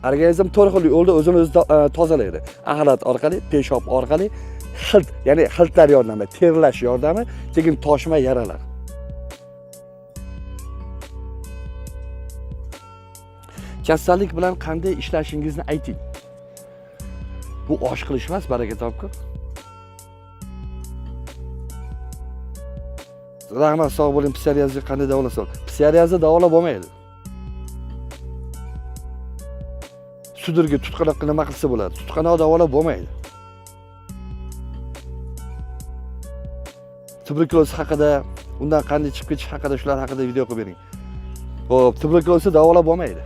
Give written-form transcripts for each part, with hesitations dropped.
Organizm 4 xil yo'lda o'zini o'zi tozalaydi. Axlat orqali, peshob orqali, hilt, ya'ni hiltlar yordamida, terlash yordami, keyin toshma yaralar. Kasallik bilan qanday ishlashingizni ayting. Bu osh qilish emas, baraka topkur. Rahmat, sog' bo'ling. Psoriazga qanday davolasa? Psoriazni davolab bo'lmaydi. Sudirga tutqanoqqa nima qilsa bo'ladi? Tutqanoq davolab bo'lmaydi. Tuberkuloz haqida, undan qanday chiqib ketish haqida, shular haqida video qilib bering. Xo'p, tuberkulozni davolab bo'lmaydi.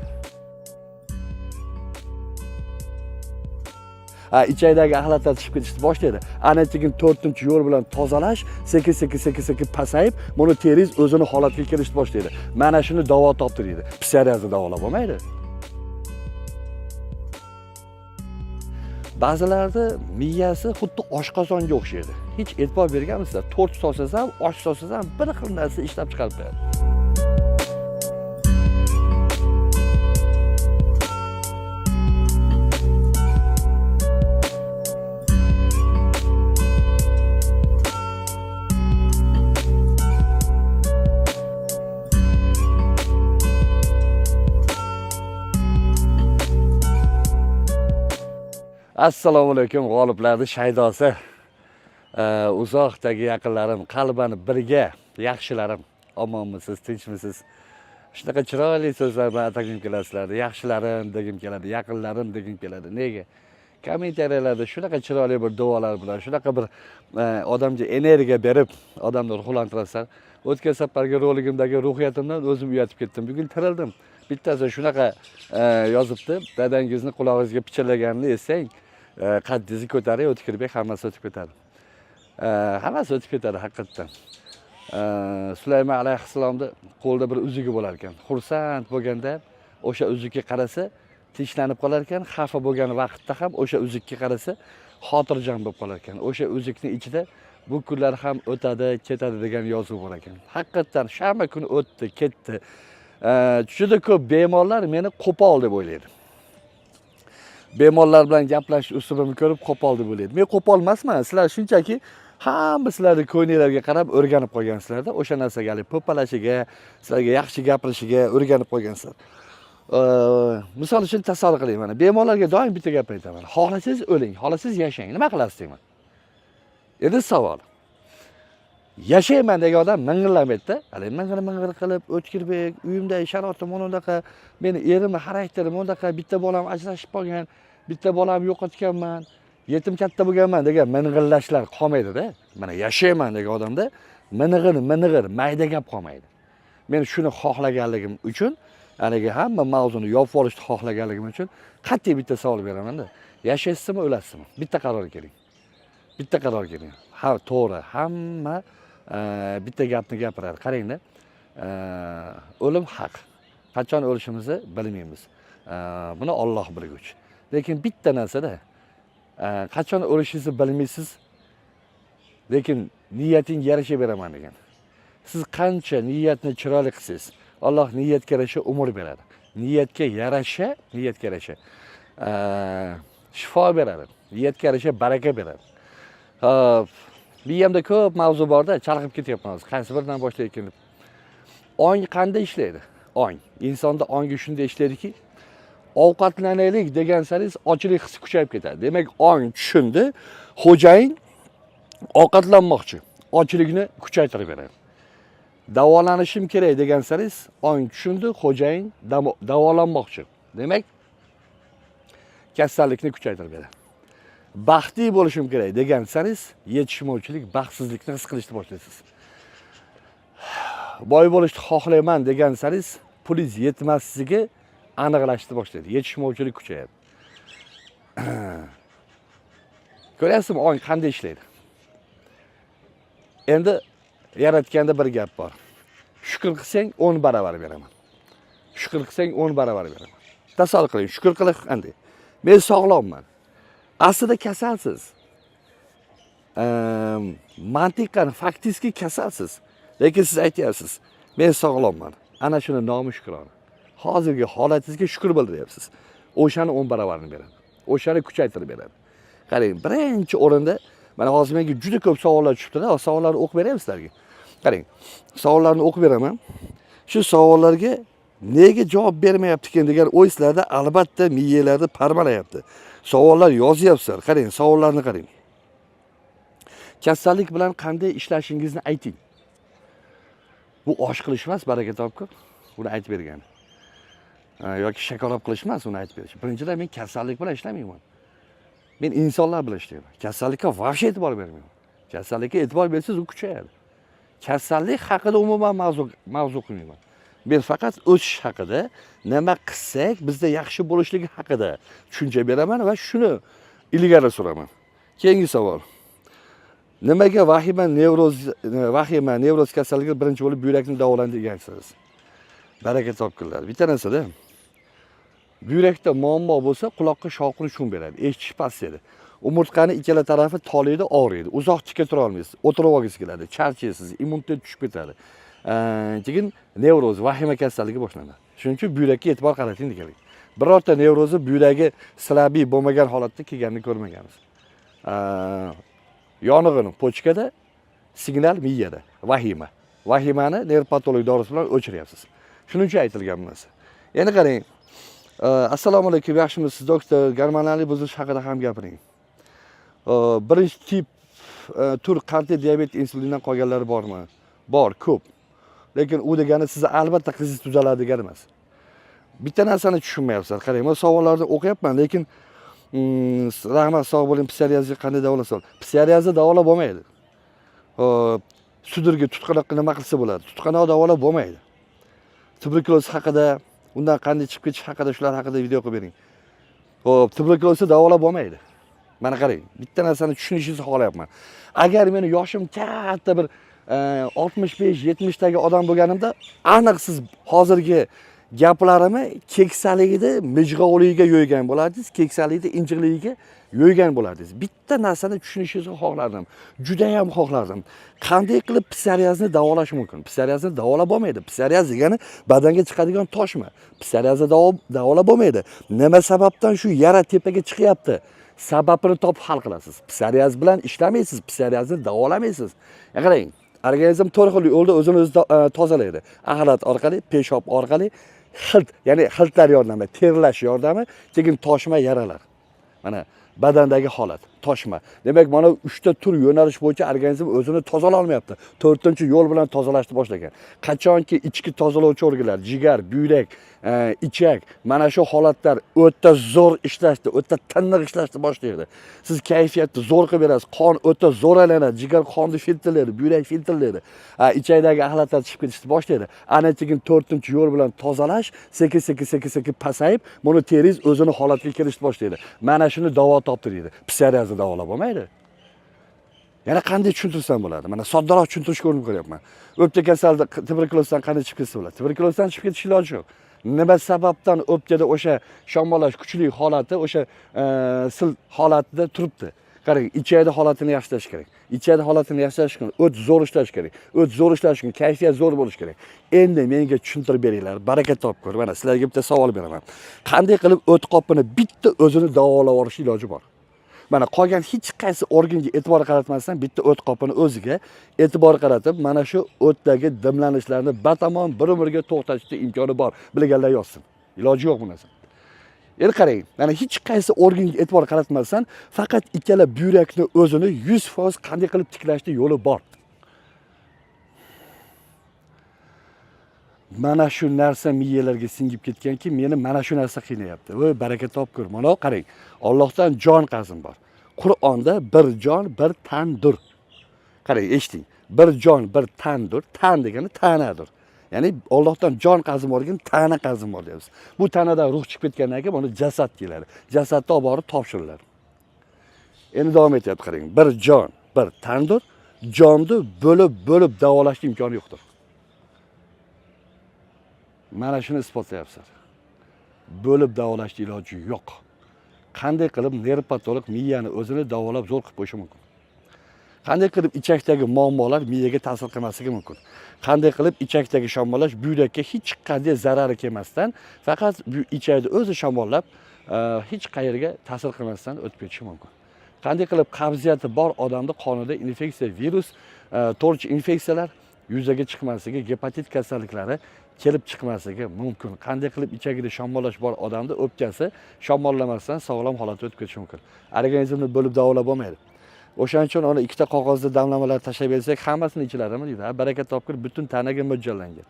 Ichakdagi axlatlar chiqib ketishni boshlaydi. Ana keyin 4-yo'l bilan tozalash, sekin pasayib, buni teriz o'zini holatiga kelishni boshlaydi. Mana shuni davo topdi deydi. Psoriazni davolab bo'lmaydi. Ba'zilarda miyasi xuddi oshqozonga o'xshaydi. Hech e'tibor berganmisizlar? To'rt solsangiz ham, osh solsangiz ham bir xil narsa ishlab chiqarib beradi. Assalomu alaykum g'oliblarning shaydosi. Uzoqdagi yaqinlarim, qalban birga yaxshilarim. Omonmisiz, tinchmisiz? Shunaqa chiroyli so'zlar bilan atagim kelasizlar. Yaxshilarim degim keladi, yaqinlarim degim keladi. Nega? Kommentariyalarda shunaqa chiroyli bir duolar bilan, shunaqa bir odamga energiya berib, odamni ruhlantirasizlar. O'tgan safargi roligimdagi ruhiyatimdan o'zim uyatib ketdim. Bugun tirildim. Bittasi shunaqa yozibdi. Dadangizni qulog'ingizga pichillaganini esang, qaddizni ko'tarib o'tkirbek hammasi o'tib ketadi. Hammasi o'tib ketadi haqiqatan. Sulaymon alayhissalomning qo'lida bir uzugi bo'lar ekan. Xursand bo'lganda o'sha uzukka qarasa, tinchlanib qolar ekan, xafa bo'lgan vaqtda ham o'sha uzukka qarasa, xotirjam bo'lib qolar ekan. O'sha uzukning ichida bu kunlar ham o'tadi, ketadi degan yozuv bor ekan. Haqiqatan shanba kuni o'tdi, ketdi. Juda ko'p bemorlar meni qo'pol deb o'ylaydi. Bemorlar bilan gaplashish usulini ko'rib qo'pol deb o'ylaydi. Men qo'pol emasman. Sizlar shunchaki hamma sizlarning ko'ninglarga qarab o'rganib qolgansizlarda, o'sha narsaga, po'palashiga, sizlarga yaxshi gapirishiga o'rganib qolgansizlar. Misol uchun tasavvur qiling, mana bemorlarga doim bitta gap aytaman. Xohlasangiz o'ling, xohlasangiz yashang. Nima qilasiz deyman. Endi savol. Yashayman degan odam ming'illamaydi-da. Hali ming'ir qilib, o'tkirbek, uyimdagi sharoitim unaqa, meni erim xarakterim unaqa, bitta bolam ajrashib qolgan, bitta bolam yo'qotganman, yetim katta bo'lganman degan ming'illashlar qolmaydi-da. Mana yashayman degan odamda ming'ir, mayda gap qolmaydi. Men shuni xohlaganligim uchun, haligi hamma mavzuni yopib olishni xohlaganligim uchun qat'iy bitta savol beraman-da. Yashaysizmi, o'lasizmi? Bitta qaror keling. Bitta qaror keling. Ha, to'g'ri, hamma bitta gapni gapiradi. Qarangda, o'lim haq. Qachon o'lishimizni bilmaymiz. Buni Alloh bilguvchi. Lekin bitta narsada qachon o'lishingizni bilmaysiz. Lekin niyating yarasha beraman degan. Siz qancha niyatni chiroyli qilsangiz, Alloh niyatga yarasha umr beradi. Niyatga yarasha shifo beradi. Niyatga yarasha baraka beradi. Miyamda ko'p mavzu borda, chalg'ib ketyapman hozir. Qaysi biridan boshlayotgan deb. Ong qanday ishlaydi? Ong. Insonda ongi shunday ishlaydiki, ovqatlanaylik degansangiz ochlik hissi kuchayib ketadi. Demak, ong tushundi, xo'jayin ovqatlanmoqchi, ochlikni kuchaytirib beradi. Davolanishim kerak degansangiz, ong tushundi, xo'jayin davolanmoqchi. Demak, kasallikni kuchaytirib beradi. Baxtli bo'lishim kerak degansangiz, yetishmovchilik, baxtsizlikni his qilishni boshlaysiz. Boy bo'lishni xohlayman degansangiz, pulingiz yetmasligi aniqlashni boshlaydi. Yetishmovchilik kuchayadi. Ko'ryapsizmi, ong qanday ishlaydi? Endi yaratganda bir gap bor. Shukr qilsang 10 baravar beraman. Shukr qilsang 10 baravar beraman. Tasavvur qiling, shukr qilish qanday? Men sog'lomman. Aslida kasalsiz. Mantiqan, faktiski kasalsiz. Lekin siz aytyapsiz, men sog'lomman. Ana shuni nomi shukrona. Hozirgi holatingizga shukr bildiryapsiz. o'shani 10 baravarini beradi. O'shani kuchaytirib beradi. Qarang, birinchi o'rinda mana hozir menga juda ko'p savollar tushibdi-da. Savollarni o'qib beray sizlarga. Qarang, savollarni o'qib beraman. Shu savollarga nega javob bermayapti ekan degan o'y sizlarda albatta miyalarda parmalayapti. Savollar yozyapsizlar. Qarang, savollarni qarang. Kasallik bilan qanday ishlashingizni ayting. Bu osh qilish emas, baraka topkur. Buni aytib bergan. Yoki shakarop qilish emas, uni aytib berish. Birinchidan men kasallik bilan ishlamayman. Men insonlar bilan ishlayman. Kasallikka vaqt e'tibor bermayman. Kasallikka e'tibor bersangiz u kuchayadi. Kasallik haqida umuman mavzu qilmayman. Men faqat o'sish haqida, nima qilsak bizda yaxshi bo'lishligi haqida tushuncha beraman va shuni ilgari suraman. Keyingi savol. Nimaga vahima nevroz kasalligi birinchi bo'lib buyrakni davolaydi degansiz? Baraka topkunlar. Bitta narsada buyrakda muammo bo'lsa, quloqqa shovqin shum beradi, eshitish pasayadi. Umurtqani ikkala tarafi tolaydi, og'riydi. Uzoq tika tura olmaysiz, o'tirib olgingiz keladi, charchaysiz, immunitet tushib ketadi. Keyin nevroz, vahima kasalligi boshlanadi. Shuning uchun buyrakka e'tibor qarating deganlik. Birorta nevrozi buyragiga silabiy bo'lmagan holatda kelganini ko'rmaganmiz. Yong'in pochkada, signal miyada, vahima. Vahimani nervpatolog dorisi bilan o'chiryapsiz. Shuning uchun aytilgan bu narsa. Endi qarang. Assalomu alaykum, yaxshimisiz doktor? Gormonal buzilish haqida ham gapiring. Birinchi tip tur qandli diabet insulindan qolganlari bormi? Bor, ko'p. Lekin u degani sizni albatta qizingiz tuzaladi degani emas. Bitta narsani tushunmayapsizlar. Qarang, men savollarni o'qiyapman, lekin rahmat, sog' bo'ling. Psoriazga qanday davolasa bo'ladi? Psoriazni davolab bo'lmaydi. Sudirga, tutqanoqqa nima qilsa bo'ladi? Tutqanoq davolab bo'lmaydi. Tuberkuloz haqida, undan qanday chiqib ketish haqida, shular haqida video qilib bering. Xo'p, tuberkulozni davolab bo'lmaydi. Mana qarang, bitta narsani tushunishingizni xohlayapman. Agar meni yoshim katta bir 65-70 dagi odam bo'lganimda, aniq siz hozirgi gaplarimni keksaligida mijg'ovligiga yo'ygan bo'lardingiz, keksaligida injiqligiga yo'ygan bo'lardingiz. Bitta narsani tushunishingizni xohlardim. Juda ham xohlardim. Qanday qilib psoriazni davolash mumkin? Psoriazni davolab bo'lmaydi. Psoriaz degani badanga chiqadigan toshma. Psoriazni davolab bo'lmaydi. Nima sababdan shu yara tepaga chiqyapti? Sababini topib hal qilasiz. Psoriaz bilan ishlamaysiz, psoriazni davolamaysiz. Qarang, organizm to'rt xil yo'lda o'zini o'zi tozalaydi. Axlat orqali, peshob orqali, hilt, ya'ni hiltlar yordamida, terlash yordami, keyin toshma yaralar. Mana badandagi holat, toshma. Demak, mana 3 ta tur yo'nalish bo'yicha organizm o'zini tozalay olmayapti. 4-yo'l bilan tozalashni boshlagan. Qachonki ichki tozalovchi organlar, jigar, buyrak, ichak, mana shu holatlar o'ta zo'r ishlashdi, o'ta tiniq ishlashni boshlaydi. Siz kayfiyatni zo'r qilib berasiz, qon o'ta zo'r aylanadi, jigar qonni filtrlaydi, buyrak filtrlaydi. Ichakdagi axlatlar chiqib ketishni boshlaydi. Ana keyin 4-yo'l bilan tozalash sekin pasayib, buni teringiz o'zini holatiga kelishni boshlaydi. Mana shuni davo toptiradi. Psoriazni davolab bo'lmaydi. Yana qanday tushuntirsam bo'ladi? Mana soddaroq tushuntirishga urinib ko'ryapman. O'pka kasalligi tuberkulozdan qanday chiqib ketsa bo'ladi? Tuberkulozdan chiqib ketish iloji yo'q. Nima sababdan o'pkada o'sha shamollash kuchli holati, o'sha sil holatida turibdi? Qarang, ichakda holatini yaxshilash kerak. Ichakda holatini yaxshilash uchun o't zo'r ishlash kerak. O't zo'r ishlash uchun kayfiyat zo'r bo'lish kerak. Endi menga tushuntirib beringlar, baraka topkur. Mana sizlarga bitta savol beraman. Qanday qilib o't qopini bitta o'zini davolab olish iloji bor? Mana qolgan hech qaysi organga e'tibor qaratmasdan bitta o't qopini o'ziga e'tibor qaratib, mana shu o'tdagi dimlanishlarni batamom bir-biriga to'xtatishga imkoni bor. Bilganlar yozsin. Iloji yo'q bu narsa. Endi qarang, mana hech qaysi organga e'tibor qaratmasdan faqat ikkala buyrakni o'zini 100% qanday qilib tiklashni yo'li bor. Mana shu narsa miyalarga singib ketganki, meni mana shu narsa qiynayapti. Voy, baraka topkur. Mana qarang, Allohdan jon qazim bor. Qur'onda bir jon, bir tandir. Qarang, eshiting. Bir jon, bir tandir. Tan degani tanadir. Ya'ni Allohdan jon qazim borgan, tana qazim bor deymiz. Bu tanadan ruh chiqib ketgandan keyin buni jasad keladi. Jasadni olib borib topshiriladi. Endi davom etyapti, qarang. Bir jon, bir tandir. Jonni bo'lib davolashning imkoni yo'qdir. Mana shuni isbotlayapsiz. Bo'lib davolashning iloji yo'q. Qanday qilib nervpatolog miyani o'zini davolab zo'r qilib qo'yishi mumkin? Qanday qilib ichakdagi muammolar miyaga ta'sir qilmasligi mumkin? Qanday qilib ichakdagi shamollash buyrakka hech qanday zarari kelmasdan faqat ichakni o'zi shamollab, hech qayerga ta'sir qilmasdan o'tib ketishi mumkin. Qanday qilib qabziyati bor odamda qonida infeksiya, virus, to'rchi infeksiyalar yuzaga chiqmasligi, gepatit kasalliklari kelib chiqmasligi mumkin. Qanday qilib ichagida shamollash bor odamda o'pkasi shamollamasdan sog'lom holatga o'tib ketishi mumkin. Organizmni bo'lib davolab bo'lmaydi. O'shaning uchun uni ikkita qog'ozda damlamalar tashlab bersak, hammasini ichiladimi deydi. Baraka topkir butun tanaga mo'ljallangan.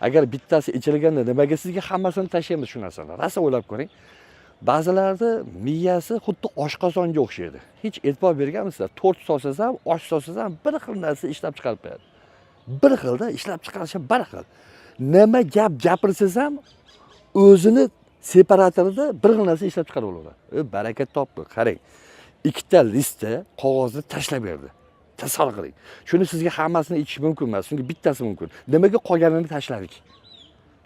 Agar bittasi ichilganda nimaga sizga hammasini tashlaymiz shu narsani? Rosa o'ylab ko'ring. Ba'zilarda miyasi xuddi oshqozonga o'xshaydi. Hech e'tibor berganmisizlar? To'rt solsangiz ham, osh solsangiz ham bir xil narsa ishlab chiqarib beradi. Bir xilda ishlab chiqarishi bir xil. Nima gap gapirsangiz ham o'zini separatorida bir xil narsa ishlab chiqarib olaveradi. Baraka topdi. Qarang. Ikkita listda qog'ozni tashlab berdi. Tasavvur qiling. Shuni sizga hammasini ichish mumkin emas, chunki bittasi mumkin. Nimaga qolganini tashladik?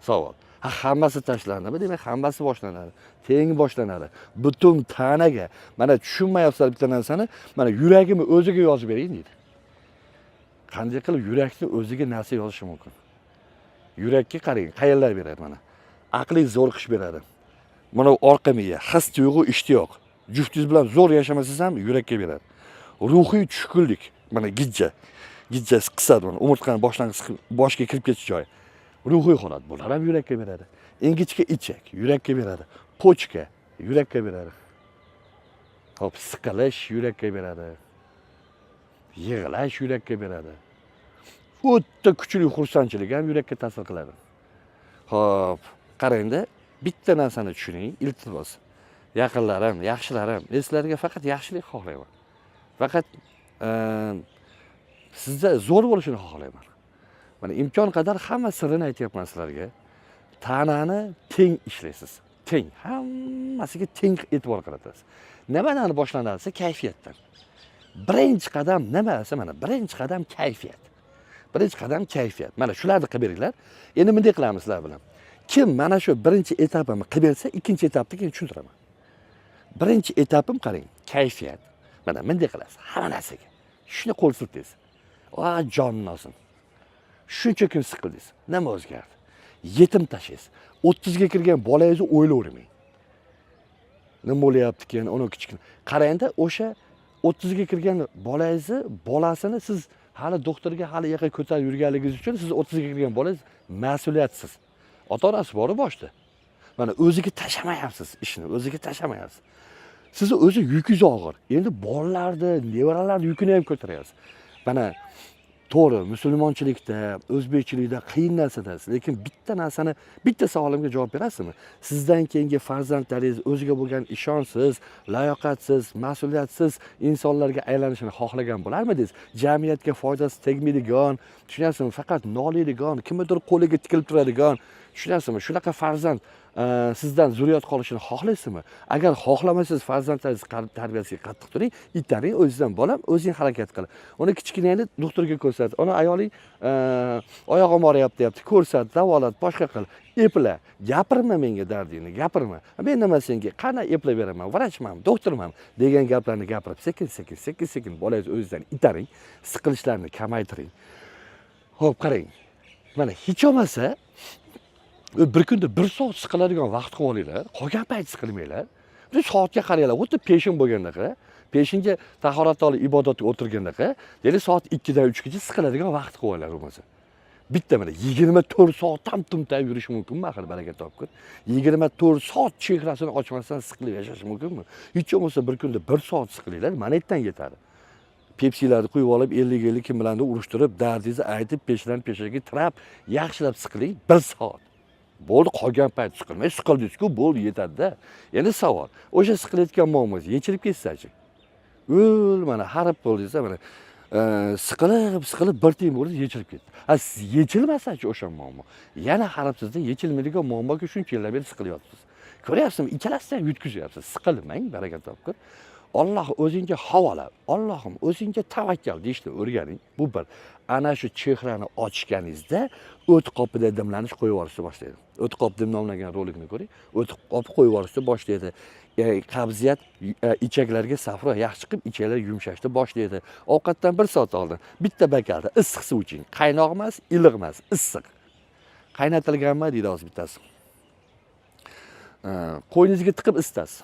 Savol. Hammasi tashlanadimi? Demak, hammasi boshlanadi. Teng boshlanadi. Butun tanaga. Mana tushunmayapsizlar bitta narsani, mana yuragimni o'ziga yozib bering deydi. Qanday qilib yurakni o'ziga narsa yozishi mumkin? Yurakka qarang, qayerlar beradi mana. Aqliy zo'rqish beradi. Mana orqa miya, his tuyg'u, ishtiyoq. Juftingiz bilan zo'r yashamasangiz ham yurakka beradi. Ruhiy tushkunlik, mana gijja qisadi mana, umurtqani boshga kirib ketish joyi. Ruhiy holat bular ham yurakka beradi. Ingichka ichak yurakka beradi. Pochka yurakka beradi. Hop, siqilish yurakka beradi. Yig'lash yurakka beradi. O'ta kuchli xursandchilik ham yurakka ta'sir qiladi. Hop, qarangda, bitta narsani tushuning, iltimos. Yaqinlarim, yaxshilarim, sizlarga faqat yaxshilik xohlayman. Faqat sizda zo'r bo'lishini xohlayman. Mana imkon qadar hamma sirrini aytyapman sizlarga. Tanani teng ishlaysiz. Teng, hammasiga teng e'tibor qaratasiz. Nimadan boshlanadi? Kayfiyatdan. Birinchi qadam nima? Mana birinchi qadam kayfiyat. Birinchi qadam kayfiyat. Mana shularni qilib beringlar. Endi bunday qilamiz sizlar bilan. Kim mana shu birinchi etapimni qilib bersa, ikkinchi etapni keyin tushuntiraman. Birinchi etapim qarang, kayfiyat. Mana bunday qilasiz hamma narsaga. Shuni qo'l siltaysiz. Jonim olsin. Shuncha kun siqildingiz. Nima o'zgardi? Yetim tashlaysiz. 30 ga kirgan bolangizni o'ylayvermang. Nima bo'lyapti keyin, uni kichkina. Qarangda, o'sha 30 ga kirgan bolangizni, bolasini siz hali doktorga hali yaqa ko'tarib yurganligingiz uchun siz 30 ga kirgan bolangiz mas'uliyatsiz. Ota-onasi bor boshda. Mana o'ziga tashamayapsiz ishni, o'ziga tashamayapsiz. Sizni o'zi yukingiz og'ir. Endi bolalarni, nevaralarni yukini ham ko'taryapsiz. Mana to'g'ri, musulmonchilikda, o'zbekchilikda qiyin narsadasiz, lekin bitta narsani, bitta savolimga javob berasizmi? Sizdan keyingi farzandlaringiz o'ziga bo'lgan ishonchsiz, layoqatsiz, mas'uliyatsiz insonlarga aylanishini xohlagan bo'larmidingiz? Jamiyatga foydasi tegmaydigan, tushunasizmi? Faqat noliydigan, kimnidir qo'liga tikilib turadigan, tushunasizmi? Shunaqa farzand sizdan zurriyot qolishini xohlaysizmi? Agar xohlamasangiz farzandlaringiz tarbiyasiga qattiq turing, itaring, o'zingizdan bolam, o'zing harakat qil. Uni kichkinani doktorga ko'rsat. Uni ayoling oyog'im og'riyapti deyapti, ko'rsat, davolat, boshqa qil. Epla, gapirma menga dardingni, gapirma. Men nima senga, qana eplab beraman, vrachman, doktorman degan gaplarni gapirib, sekin bolangiz o'zingizdan itaring, siqilishlarni kamaytiring. Xo'p, qarang. Mana hech bo'lmasa bir kunda 1 soat siqiladigan vaqt qilib olinglar, qolgan payt siqilmanglar. Bir soatga qaranglar, xuddi peshin bo'lgandaqa, peshinga tahorat olib ibodatga o'tirgandaqa, deylik soat 2 dan 3 gacha siqiladigan vaqt qilib olinglar bo'lmasa. Bitta mana 24 soat tam-tum yurish mumkinmi axir baraka topkur? 24 soat chehrasini ochmasdan siqilib yashash mumkinmi? Hech bo'lmasa bir kunda 1 soat siqilinglar, mana yerdan yetadi. Pepsilarni quyib olib 50 kim bilandir urushtirib, dardingizni aytib, peshidan peshaga tirab, yaxshilab siqiling 1 soat. Bo'ldi, qolgan payt siqilmay, siqildingiz-ku, bo'ldi, yetadi-da. Endi savol, o'sha siqilayotgan muammongiz yechilib ketsa-chi? Mana harib bo'ldingiz, mana siqilib bir tiyin bo'ldi, yechilib ketdi. Siz yechilmasa-chi o'sha muammo? Yana haribsizda yechilmaydigan muammoga shuncha yillar beri siqilyapsiz. Ko'ryapsizmi? Ikkalasini ham yutkizyapsiz. Siqilmang, baraka topkur. Alloh o'zingga havola. Allohim o'zingga tavakkal deyishni o'rganing. Bu bir. Ana shu chehrani ochganingizda o't qopida dimlanish qo'yib yuborishni boshlaydi. O't qop dimlangan rolikni ko'ring. O't qop qo'yib yuborishni boshlaydi. Qabziyat ichaklarga safro yaxshi chiqib, ichaklar yumshashni boshlaydi. Ovqatdan 1 soat oldin bitta bakalda issiq suv iching. Qaynoq emas, iliq emas, issiq. Qaynatilganmi deydi hozir bittasi. qo'yningizga tiqib isitasiz.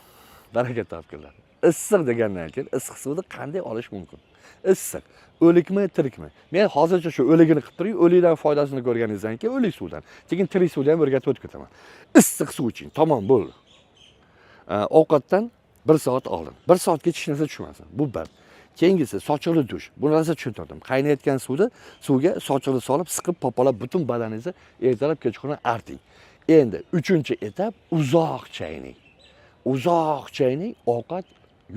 Baraka topinglar. Issiq degandan keyin issiq suvni qanday olish mumkin? Issiq. O'likmi, tirikmi? Men hozircha shu o'ligini qilib turing, o'likdan foydasini ko'rganingizdan keyin o'lik suvdan, keyin tirik suvdan ham o'rgatib o'tib ketaman. Issiq suv iching, tamom bo'ldi. Ovqatdan 1 soat oldin. 1 soatgacha hech narsa tushmasin. Bu bir. Keyingisi sochiqli dush. Bu narsa tushuntirdim. Qaynayotgan suvga sochiqni solib, siqib, popolab butun badaningizni ertalab kechqurun arting. Endi 3-etap uzoq chayning. Uzoq chayning, ovqat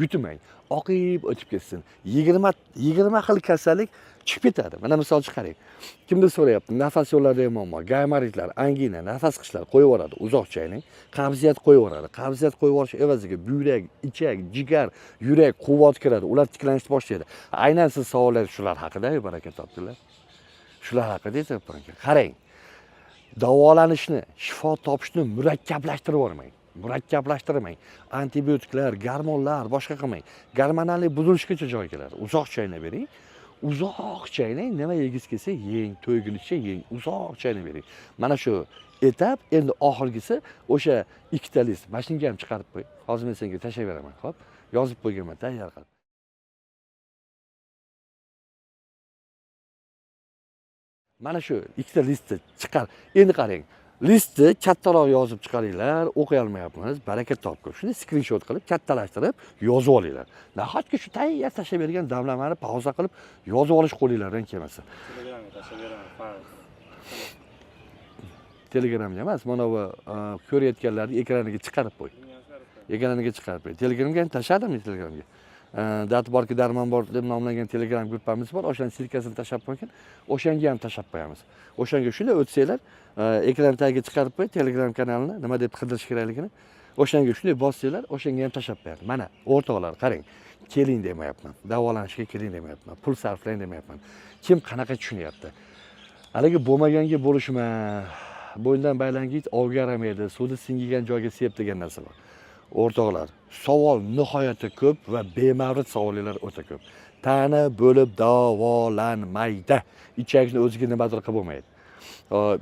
yutmang. Oqib o'tib ketsin. 20 xil kasallik chiqib ketadi. Mana misolchi qarang. Kimdir so'rayapti, nafas yo'llarida muammo, gaymaritlar, angina, nafas qishlar qo'yib yuboradi, uzoq chayning. Qabziyat qo'yib yuboradi. Qabziyat qo'yib yuborish evaziga buyrak, ichak, jigar, yurak quvvat kiradi, ular tiklanishni boshlaydi. Aynan siz savolingiz shular haqida, baraka topdilar. Shular haqida aytyapman. Qarang. Davolanishni, shifo topishni murakkablashtirib yubormang. Murakkablashtirmang. Antibiotiklar, gormonlar boshqa qilmang. Gormonal buzilishgacha joy keladi. Uzoq chaynab bering. Uzoq chaynang, nima yegiz kelsa yeng, to'ygunicha yeng, uzoq chaynab bering. Mana shu etap endi oxirgisi o'sha ikkita list. Mashinga ham chiqarib qo'y. Hozir men senga tashlayib beraman, xo'p? Yozib qo'yganman, tayyor qilib. Mana shu ikkita listni chiqar. Endi qarang. Listni kattaroq yozib chiqaringlar, o'qiy olmayapmiz, baraka topib. Shuni skrinshot qilib, kattalashtirib yozib olinglar. Nahotki shu tayyor tashlab bergan damlamani pauza qilib yozib olish qo'linglardan kelmasa. Telegramga tashlab beraman. Telegramga emas, mana bu ko'rayotganlarni ekraniga chiqarib qo'y. Ekraniga chiqarib qo'y. Telegramga ham tashladim, Telegramga. Dati borki darmon bor deb nomlangan Telegram gruppamiz bor. O'shaning silkasini tashlab qo'ygan. O'shanga ham tashlab qo'yamiz. O'shanga shunday o'tsanglar, ekran tagiga chiqarib qo'y Telegram kanalini, nima deb qidirish kerakligini. O'shanga shunday bossanglar, o'shanga ham tashlab qo'yadi. Mana, o'rtoqlar, qarang. Keling demayapman. Davolanishga keling demayapman. Pul sarflang demayapman. Kim qanaqa tushunyapti? Haligi bo'lmaganga bo'lishma. Bo'yindan baylangit ovga yaramaydi, suvni singigan joyga sep degan narsa bor. O'rtoqlar, savol nihoyatda ko'p va bemavrid savollar o'ta ko'p. Tana bo'lib davolanmaydi. Ichakni o'ziga nimadir qilib bo'lmaydi.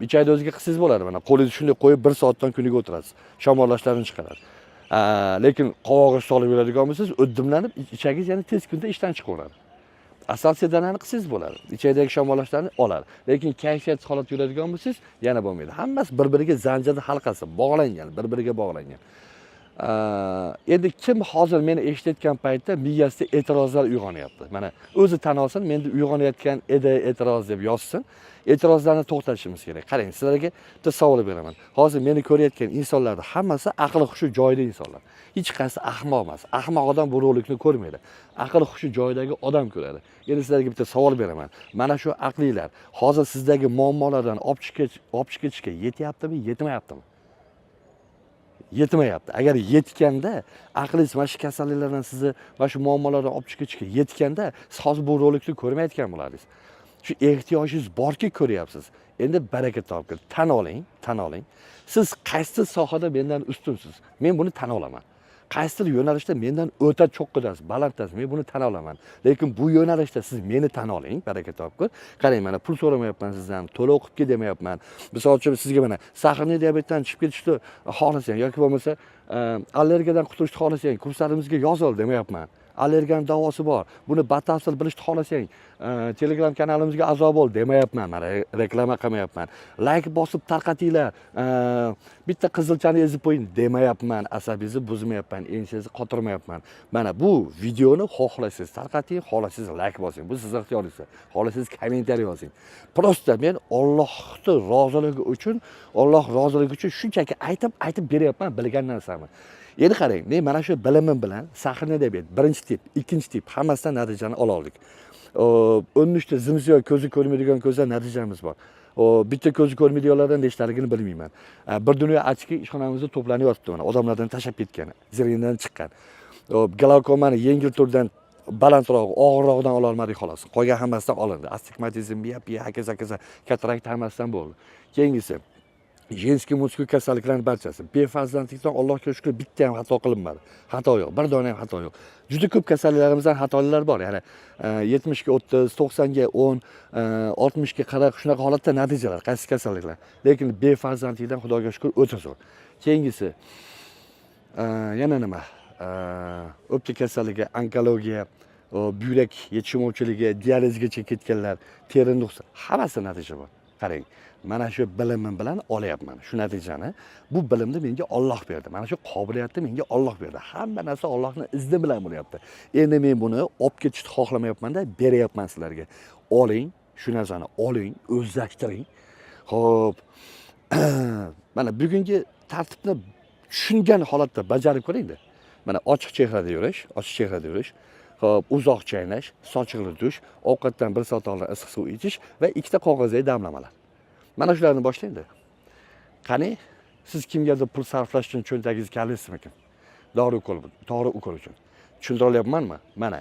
Ichakni o'ziga qilsangiz bo'ladi. Mana qo'lingizni shunday qo'yib 1 soatdan kuniga o'tirasiz. Shamollashlarni chiqaradi. Lekin qovog'i solib yuradigan bo'lsangiz, o'ddimlanib ichagingiz yana tez kunda ishdan chiqaveradi. Asal sedanani qilsangiz bo'ladi. Ichakdagi shamollashlarni oladi. Lekin kayfiyat holat yuradigan bo'lsangiz, yana bo'lmaydi. Hammasi bir-biriga zanjirni halqasi bog'langan, bir-biriga bog'langan. Endi kim hozir meni eshitayotgan paytda miyasida e'tirozlar uyg'onyapti. Mana o'zi tan olsin, menda uyg'onayotgan edi e'tiroz deb yozsin. E'tirozlarni to'xtatishimiz kerak. Qarang, sizlarga bitta savol beraman. Hozir meni ko'rayotgan insonlarning hammasi aqli hushi joyida insonlar. Hech qaysi ahmoq emas. Ahmoq odam bu rolikni ko'rmaydi. Aqli hushi joyidagi odam ko'radi. Endi sizlarga bitta savol beraman. Mana shu aqlilar hozir sizdagi muammolardan olib chiqishga yetyaptimi, yetmayaptimi? Yetmayapti. Agar yetganda, aqlingiz mana shu kasalliklardan sizni mana shu muammolardan olib chiqishga yetganda, siz hozir bu rolikni ko'rmayotgan bo'lardingiz. Shu ehtiyojingiz borki ko'ryapsiz. Endi baraka toping. Tan oling. Siz qaysi sohada mendan ustunsiz? Men buni tan olaman. Qaysidir yo'nalishda mendan o'ta cho'qqidasiz, balanddasiz. Men buni tan olaman. Lekin bu yo'nalishda siz meni tan oling, baraka toping. Qarang, mana pul so'ramayapman sizdan, to'lov qilib ket demayapman. Misol uchun sizga mana sahrli diabetdan chiqib ketishni xohlasang yoki bo'lmasa allergiyadan qutulishni xohlasang, kurslarimizga yoz ol demayapman. Allergiyaning davosi bor. Buni batafsil bilishni xohlasang, Telegram kanalimizga a'zo bo'l demayapman. Mana reklama qilmayapman. Like bosib tarqatinglar. Bitta qizilchani ezib qo'ying demayapman. Asabingizni buzmayapman, ensangizni qotirmayapman. Mana bu videoni xohlasangiz tarqating, xohlasangiz like bosing. Bu sizning ixtiyoringiz. Xohlasangiz kommentariy yozing. Prosta men Allohning roziligi uchun shunchaki aytib beryapman bilgan narsamni. Endi qarang, men mana shu bilimim bilan sahrni diabet, birinchi tip, ikkinchi tip hammasidan natijani ola oldik. 13 ta zimziyo ko'zi ko'rmaydigan ko'zlar natijamiz bor. Bitta ko'zi ko'rmaydiganlardan nechtaligini bilmayman. Bir dunyo ochki ishxonamizda to'planib yotibdi mana, odamlardan tashab ketgan, zirindan chiqqan. Glaukomani yengil turdan balandroq, og'irroqdan ola olmadik xolos. Qolgan hammasidan olindi. Astigmatizm, miyopiya, hokaza, katarakt hammasidan bo'ldi. Keyingisi Jenskiy mutskiy kasalliklarning barchasi. Befarzandlikdan Allohga shukr bitta ham xato qilinmadi. Xato yo'q, bir dona ham xato yo'q. Juda ko'p kasalliklarimizdan xatolar bor. Ya'ni 70 ga 30, 90 ga 10, 60 ga 40 shunaqa holatda natijalar, qaysi kasalliklar. Lekin befarzandlikdan Xudoga shukr o'ta zo'r. Keyingisi Yana nima? O'pka kasalligi, onkologiya, buyrak yetishmovchiligi, dializgacha ketganlar, teri nuqsi, hammasi natija bor. Qarang, mana shu bilimim bilan olyapman shu natijani. Bu bilimni menga Alloh berdi. Mana shu qobiliyatni menga Alloh berdi. Hamma narsa Allohning izni bilan bo'lyapti. Endi men buni olib ketishni xohlamayapman-da, beryapman sizlarga. Oling, shu narsani oling, o'zlashtiring. Xo'p. Mana bugungi tartibni tushungan holatda bajarib ko'ring-da. Mana ochiq chehrada yurish, hop, uzoq chaynash, sochiqli dush, ovqatdan 1 soat oldin issiq suv ichish va ikkita qog'ozdagi damlamalar. Mana shularni boshlang-da. Qani, siz kimgadir pul sarflash uchun cho'ntagingiz kalisizmikin? Dori ukol uchun. Tushuntira olyapmanmi? Mana,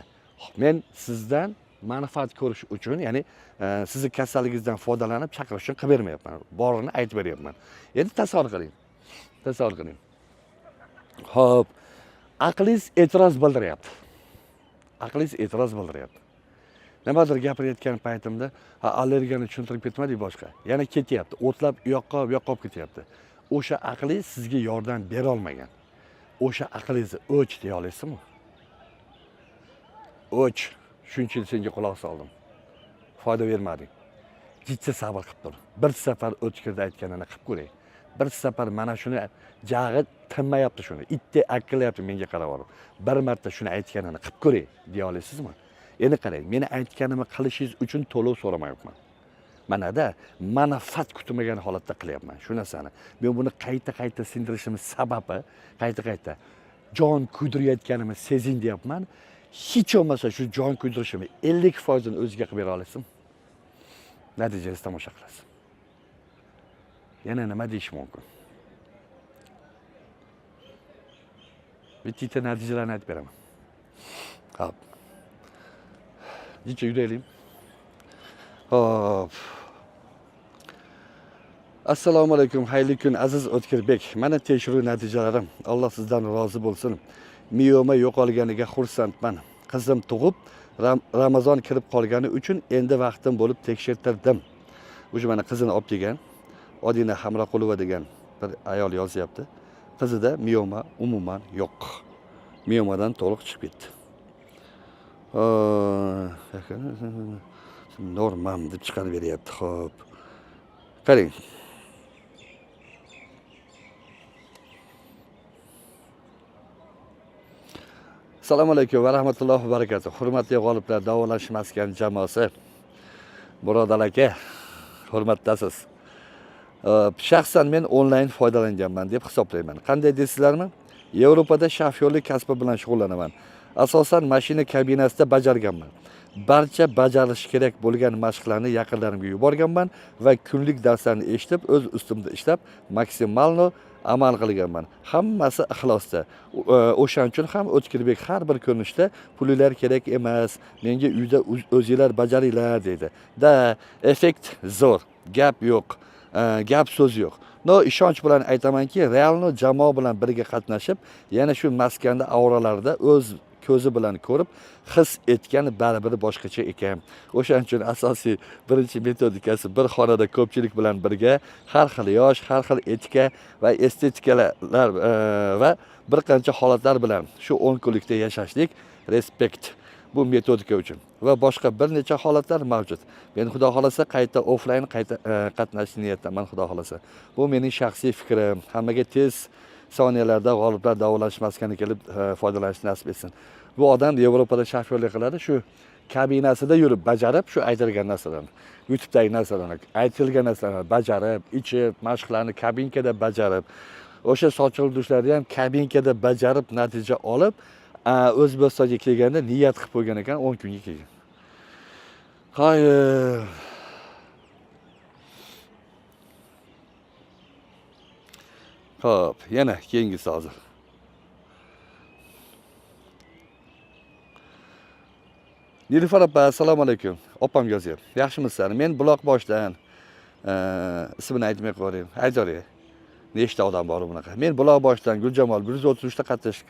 men sizdan manfaat ko'rish uchun, ya'ni sizning kasalligingizdan foydalanib chaqirish uchun qilib bermayapman. Borini aytib beryapman. Endi tasavvur qiling. Hop, aqlingiz e'tiroz bildiryapti. Nimadir gapirayotgan paytimda, allergiyani tushuntirib ketmadik boshqa. Yana ketyapti. O'tlab u yoqqa olib ketyapti. O'sha aqlingiz sizga yordam bera olmagan. O'sha aqlingizni o'ch deya olasizmi? O'ch. Shuncha yil senga quloq soldim. Foyda bermading. Jiddiy sabr qilib tur. Bir safar o'tkirda aytganini qilib ko'ring. Bir safar mana shuni jag'i tinmayapti shuni. Itdek akillayapti menga qarab olib. Bir marta shuni aytganini qilib ko'ring deya olasizmi? Endi qarang, meni aytganimni qilishingiz uchun to'lov so'ramayapman. Mana-da manfaat kutmagan holatda qilyapman shu narsani. Men buni qayta sindirishimiz sababi, qayta jon kuydirayotganimni sezing deyapman. Hech bo'lmasa shu jon kuydirishimni 50% ni o'ziga qilib bera olasizmi? Natijangizni tomosha qilasiz. Yana nima deyish mumkin? Bitta natijalarni aytib beraman. Hop. Jicha yuraylik. Hop. Assalomu alaykum, xayrli kun aziz O'tkirbek. Mana tekshiruv natijalarim. Alloh sizdan rozi bo'lsin. Miyoma yo'qolganiga xursandman. Qizim tug'ib, Ramazon kirib qolgani uchun endi vaqtim bo'lib tekshirtirdim. O'sha mana qizini olib kelgan. Odina Hamroqulova degan bir ayol yozyapti. Qizida miyoma umuman yo'q. Miyomadan to'liq chiqib ketdi. Normal deb chiqarib beryapti. Xo'p. Qarang. Assalomu alaykum va rahmatullohi va barakatuh. Hurmatli g'oliblar, davolash maskan jamoasi. Birodar aka, hurmatdasiz. Shaxsan men onlayn foydalanganman deb hisoblayman. Qanday deysizlarmi? Yevropada shofyorlik kasbi bilan shug'ullanaman. Asosan mashina kabinasida bajarganman. Barcha bajarish kerak bo'lgan mashqlarni yaqinlarimga yuborganman va kunlik darslarni eshitib, o'z ustimda ishlab, maksimalno amal qilganman. Hammasi ixlosda. O'shaning uchun ham O'tkirbek har bir ko'rinishda pullar kerak emas, menga uyda o'zingizlar bajaringlar dedi. Da, effekt zo'r, gap yo'q. Gap so'z yo'q. Ishonch bilan aytamanki, realno jamoa bilan birga qatnashib, yana shu maskanda avralarda o'z ko'zi bilan ko'rib, his etgan baribir boshqacha ekan. O'shaning uchun asosiy birinchi metodikasi bir xonada ko'pchilik bilan birga har xil yosh, har xil etika va estetikalar va bir qancha holatlar bilan shu 10 kunlikda yashashlik, respekt bu metodika uchun va boshqa bir necha holatlar mavjud. Men xudo xolasa qayta offline qatnashish niyatidaman xudo xolasa. Bu mening shaxsiy fikrim. Hammaga tez soniyalarda g'oliblar davolash maskaniga kelib foydalanishni nasib etsin. Bu odam Yevropada shofyorlik qiladi, shu kabinasida yurib bajarib, shu aytilgan narsalarni, YouTube'dagi narsalarni, aytilgan narsalarni bajarib, ichib, mashqlarni kabinkada bajarib, o'sha sochiq dushlarni ham kabinkada bajarib natija olib, O'zbekistonga kelganda niyat qilib qo'ygan ekan, 10 kunga kelgan. Xayr. Xo'p, yana keyingisi hozir. Nilufar opa, assalomu alaykum. Opam yozyapti. Yaxshimisizlar? Men Buloqboshdan ismini aytmay qo'ying. Aytavering. Nechta odam bor bunaqa? Men Buloqboshdan Guljamol 133 ta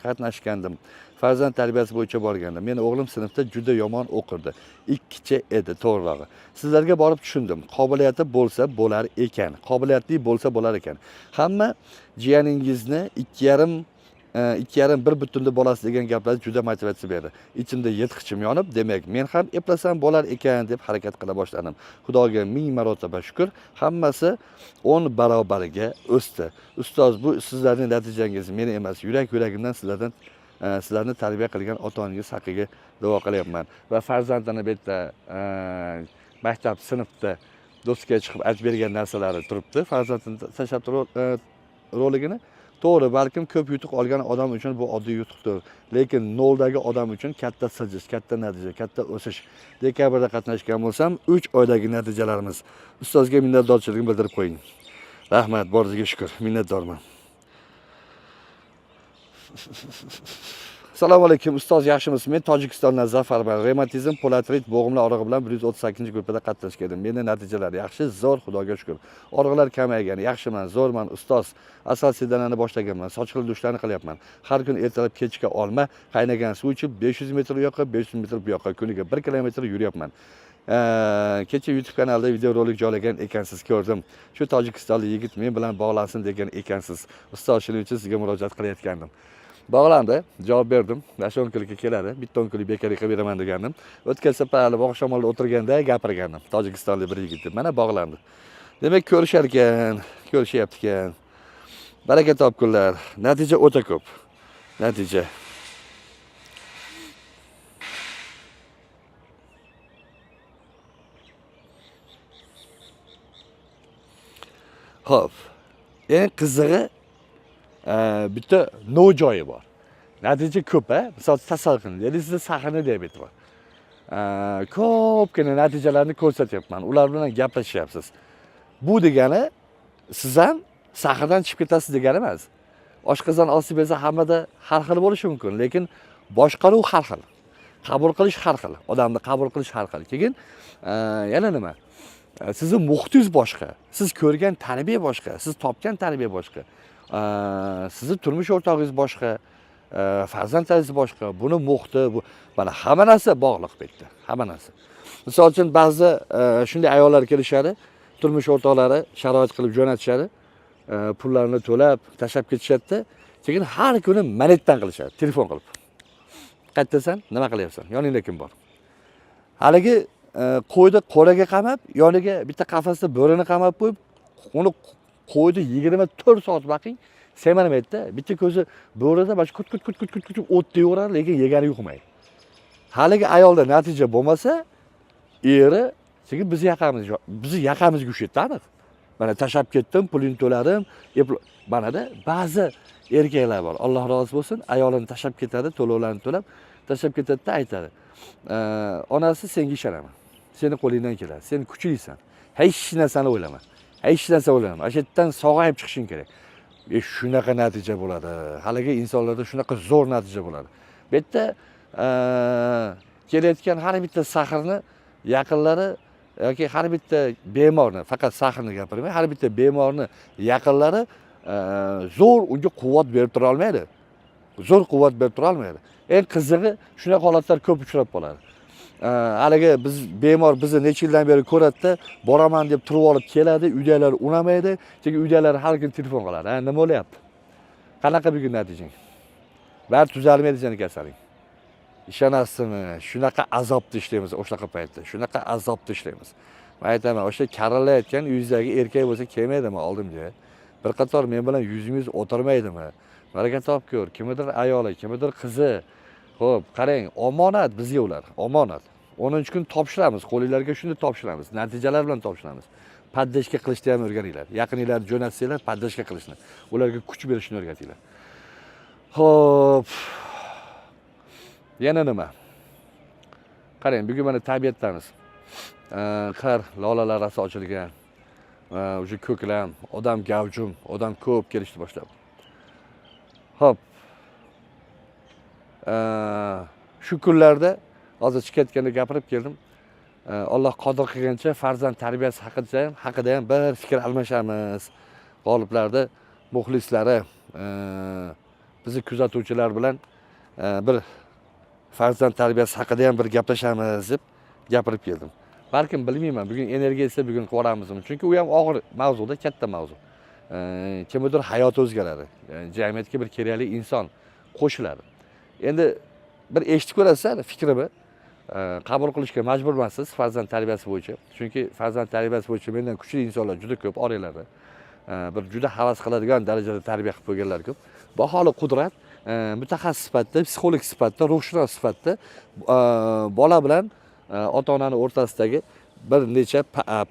qatnashgandim. Farzand tarbiyasi bo'yicha borgandim. Meni o'g'lim sinfda juda yomon o'qirdi. Ikkicha edi, to'g'rirog'i. Sizlarga borib tushundim. Qobiliyati bo'lsa bo'lar ekan. Qobiliyatli bo'lsa bo'lar ekan. Hamma jiyaningizni 2,5 2,5 butunli bolasi degan gaplar juda motivatsiya berdi. Ichimda yetqichim yonib, demak, men ham eplasam bo'lar ekan deb harakat qila boshladim. Xudoga ming marotaba shukr, hammasi 10 barobariga o'sdi. Ustoz, bu sizlarning natijangiz, meni emas, yurak-yuragimdan sizlarni tarbiya qilgan ota-onangiz haqqiga duo qilyapman. Va farzandini bu yerda maktab sinfda do'stga chiqib aytib bergan narsalari turibdi. Farzandini tashlab roligini. To'g'ri, balkim ko'p yutuq olgan odam uchun bu oddiy yutuqdir. Lekin noldagi odam uchun katta siljish, katta natija, katta o'sish. Dekabrda qatnashgan bo'lsam, 3 oydagi natijalarimiz. Ustozga minnatdorchiligimni bildirib qo'ying. Rahmat, boriga shukr, minnatdorman. Assalomu alaykum, ustoz, yaxshimisiz? Men Tojikistondan Zafarman. Revmatizm, polatrit, bo'g'imlar og'rig'i bilan 138-gruppada qatnashgan. Meni natijalar yaxshi, zo'r, Xudoga shukr. Og'riqlar kamaygan, yaxshiman, zo'rman, ustoz. Asal sedanani boshlaganman, sochqil dushlarni qilyapman. Har kun ertalab kechga olma, qaynagan suv ichib 500 metr u yoqqa, 500 metr bu yoqqa, kuniga 1 kilometr yuryapman. Kecha YouTube kanalida videorolik joylagan ekansiz, ko'rdim. Shu tojikistonlik yigit men bilan bog'lansin degan ekansiz. Ustoz, shuning uchun sizga murojaat qilayotgandim. Bog'landi, javob berdim. 10 kunlikka keladi. Bitta 10 kunlik bekor qilib beraman degandim. O'tgan safar oqshomolda o'tirganda gapirgandim. Tojikistonlik bir yigit deb. Mana bog'landi. Demak, ko'rishar ekan, ko'rishyapti ekan. Baraka topkunlar. Natija o'ta ko'p. Natija. Xo'p. Eng qizig'i bitta no joyi bor. Natija ko'p, misol tasavvur qiling. Endi sizda sahna diabeti bor. Ko'pgina natijalarni ko'rsatyapman. Ular bilan gaplashyapsiz. Bu degani siz ham sahrdan chiqib ketasiz degani emas. Oshqozon osti bezi hammada har xil bo'lishi mumkin, lekin boshqaruv har xil. Qabul qilish har xil. Odamni qabul qilish har xil. Keyin yana nima? Sizning muhitingiz boshqa. Siz ko'rgan tarbiya boshqa, siz topgan tarbiya boshqa. Sizning turmush o'rtog'ingiz boshqa, farzandlaringiz boshqa. Buni muhiti, bu mana hamma narsa bog'liq bu yerda. Hamma narsa. Misol uchun ba'zi shunday ayollar kelishadi, turmush o'rtoqlari sharoit qilib jo'natishadi, pullarni to'lab tashlab ketishadi. Keyin har kuni manetdan qilishadi, telefon qilib. Qayerdasan? Nima qilyapsan? Yoningda kim bor? Haligi qo'yni qo'raga qamab, yoniga bitta qafasda bo'rini qamab qo'yib, uni qo'yni 24 soat boqing, semirmaydi-da. Bitta ko'zi bo'rida bash kut o'tda yo'radi, lekin yegani yo'qmaydi. Haligi ayolda natija bo'lmasa, eri sekin bizni yaqamizga ushlaydi, aniq. Mana tashab ketdim, pulini to'ladim. Manada ba'zi erkaklar bor. Alloh rozi bo'lsin, ayolini tashab ketadi, to'lovlarni to'lab, tashab ketadi-da, aytadi. Onasi senga ishonaman. Seni qo'lingdan keladi. Sen kuchlisan. Hech narsani o'ylama. Hech narsa o'ylama. O'sha yerdan sog'ayib chiqishing kerak. Shunaqa natija bo'ladi. Haligi insonlarda shunaqa zo'r natija bo'ladi. Bu yerda kelayotgan har bitta sahrni yaqinlari yoki har bitta bemorni, faqat sahrni gapirmay, har bitta bemorni yaqinlari zo'r unga quvvat berib tura olmaydi. Zo'r quvvat berib tura olmaydi. Eng qizig'i shunaqa holatlar ko'p uchrab qoladi. Haligi biz bemor bizni necha yildan beri ko'radi-da, boraman deb turib olib keladi, uydagilar unamaydi, chunki uydagilar har kun telefon qiladi. Nima bo'lyapti? Qanaqa bugun natijang? Bari tuzalmaydi seni kasaling. Ishonasizmi? Shunaqa azobda ishlaymiz o'shaqa paytda. Shunaqa azobda ishlaymiz. Men aytaman, o'sha karalayotgan yuzdagi erkak bo'lsa kelmaydimi oldimga? Bir qator men bilan yuzma-yuz o'tirmaydimi? Baraka topkur, kimdir ayoli, kimdir qizi. Xo'p, qarang, omonat bizga ular, omonat. 10-kun topshiramiz, qo'linglarga shuni topshiramiz, natijalar bilan topshiramiz. Paddashga qilishni ham o'rganinglar. Yaqininglarni jo'natsanglar, paddashga qilishni, ularga kuch berishni o'rgatinglar. Xo'p. Yana nima? Qarang, bugun mana tabiatdamiz. Qar, lolalar rasi ochilgan. O'sha ko'klam, odam gavjum, odam ko'p kelishni boshladi. Xo'p. Shu kunlarda hozir chiqayotganda gapirib keldim. Alloh qodir qilgancha farzand tarbiyasi haqida ham bir fikr almashamiz. G'oliblarda muxlislari, bizni kuzatuvchilar bilan bir farzand tarbiyasi haqida ham bir gaplashamiz deb gapirib keldim. Balkim bilmayman, bugun energiya esa bugun qo'ramizmi? Chunki u ham og'ir mavzuda, katta mavzu. Kimdir hayoti o'zgaradi. Jamiyatga bir kerakli inson qo'shiladi. Endi bir eshitib ko'rasizlar fikrimni. Qabul qilishga majbur emassiz farzand tarbiyasi bo'yicha. Chunki farzand tarbiyasi bo'yicha mendan kuchli insonlar juda ko'p oranglarda. Bir juda havas qiladigan darajada tarbiya qilib qo'yganlar ko'p. Baholi qudrat mutaxassis sifatida, psixolog sifatida, ruhshunos sifatida bola bilan ota-onani o'rtasidagi bir necha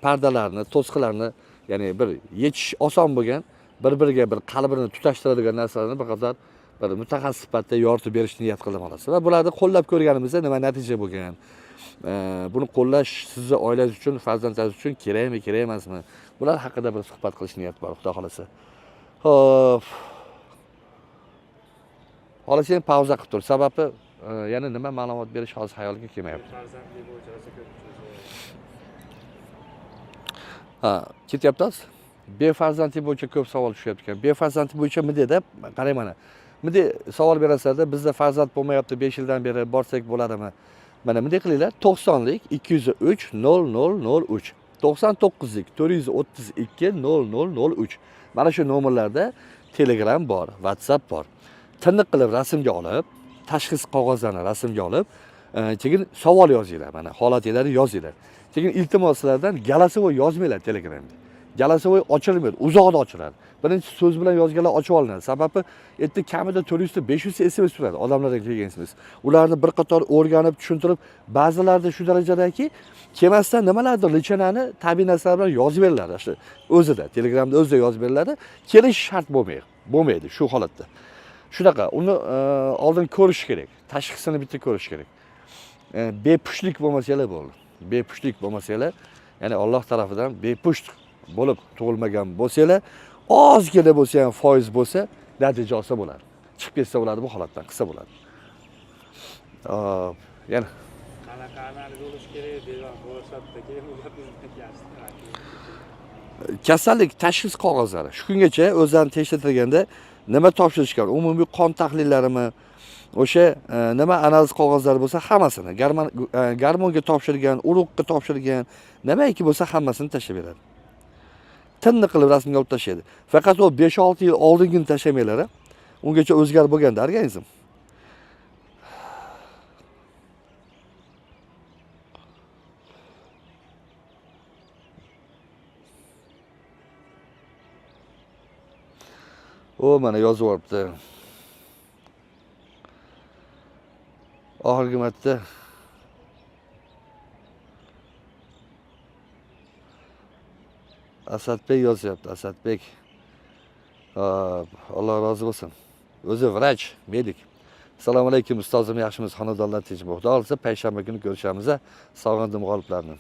pardalarni, to'siqlarni, ya'ni bir yechish oson bo'lgan, bir-biriga bir qalbini tutashtiradigan narsalarni bir qator bir mutaxassis sifatida yoritib berishni niyat qildim xolos. Va bularni qo'llab ko'rganimizda nima natija bo'lgan? Buni qo'llash sizni oilangiz uchun, farzandlaringiz uchun kerakmi, kerak emasmi? Bular haqida bir suhbat qilish niyat bor, xudo xolasa. Xo'p. Xolasang pauza qilib tur. Sababi yana nima ma'lumot berish hozir xayolimga kelmayapti. Farzandli bo'yicha rosa ko'p Ketyapti hozir. Befarzandlik bo'yicha ko'p savol tushyapti ekan. Befarzandlik bo'yicha mideda, qarang mana. Mide savol berasizlar-da, bizda farzand bo'lmayapti 5 yildan beri borsak bo'ladimi? Mana bunday qilinglar, 90lik 203 0003, 99lik 432 0003. Mana shu nomerlarda Telegram bor, WhatsApp bor. Tiniq qilib rasmga olib, tashxis qog'ozlarini rasmga olib, keyin savol yozinglar, mana holatinglarni yozinglar. Keyin iltimos sizlardan galasivoy yozmanglar Telegramda. Galasivoy ochilmaydi, uzoqda ochiladi. Birinchi so'z bilan yozganlar ochib olinadi. Sababi erta kamida 400 ta 500 ta SMS turadi odamlardan kelgansimiz. Ularni bir qator o'rganib, tushuntirib, ba'zilarida shu darajadaki kelmasdan nimalardir lichanani tabiiy narsalar bilan yozib beriladi. Shu o'zida, Telegramda o'zida yozib beriladi. Kelish shart bo'lmaydi shu holatda. Shunaqa, uni oldin ko'rish kerak. Tashxisini bitta ko'rish kerak. Bepushtlik bo'lmasalar bo'ldi. Bepushtlik bo'lmasalar, ya'ni Alloh tarafidan bepusht bo'lib tug'ilmagan bo'lsalar, ozgina bo'lsa ham foiz bo'lsa, natija olsa bo'ladi. Chiqib ketsa bo'ladi, bu holatdan qilsa bo'ladi. Yana qanaqa analiz bo'lish kerak degan ko'rsatdi, keyin ular bizdan kasallik tashxis qog'ozlari shu kungacha o'zlarini tekshirtirganda nima topshirishgan, umumiy qon tahlillarimi, o'sha nima analiz qog'ozlari bo'lsa hammasini, garmonga topshirgan, urug'ga topshirgan, nimaiki bo'lsa hammasini tashlab beradi. Tinni qilib rasmga olib tashlaydi. Faqat o 5-6 yil oldingini tashlamanglar. Ungacha o'zgarib bo'lganda organizm. O mana yozib olibdi. Oxirgi marta Asadbek yozyapti, Asadbek. Alloh rozi bo'lsin. O'zi vrach, medik. Assalomu alaykum ustozim, yaxshimiz, xonadonlar tinchmi? Xudo xolasa payshanba kuni ko'rishamiz. Sog'indim g'oliblarni.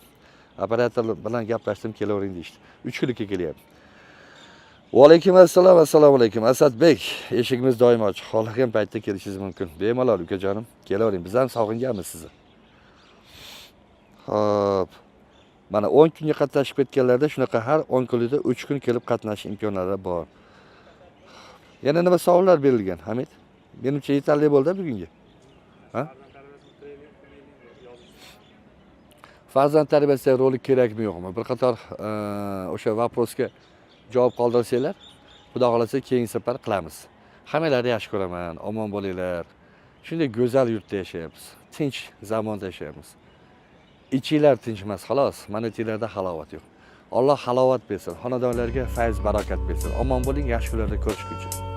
Operator bilan gaplashdim, kelavering deydi. 3 kunlikka kelyapti. Va alaykum assalom, assalomu alaykum Asadbek. Eshigimiz doim ochiq. Xohlagan paytda kelishingiz mumkin. Bemalol ukajonim, kelavering. Biz ham sog'inganmiz sizni. Xo'p. Mana 10 kunga qatnashib ketganlarda shunaqa har 10 kunlikda 3 kun kelib qatnashish imkonlari bor. Yana nima savollar berilgan, Hamid? Menimcha yetarli bo'ldi bugunga. Ha? Farzand tarbiyasida rolik kerakmi yo'qmi? Bir qator o'sha vaprosga javob qoldirsanglar, xudo xolasa keyingi safar qilamiz. Hammalarni yaxshi ko'raman, omon bo'linglar. Shunday go'zal yurtda yashayapmiz. Tinch zamonda yashayapmiz. İçiler tinchmas xolos, manatinglarda halovat yo'q. Alloh halovat bersin, xonadonlarga fayz barokat bersin. Omon bo'ling, yaxshi kunlarda ko'rishguncha.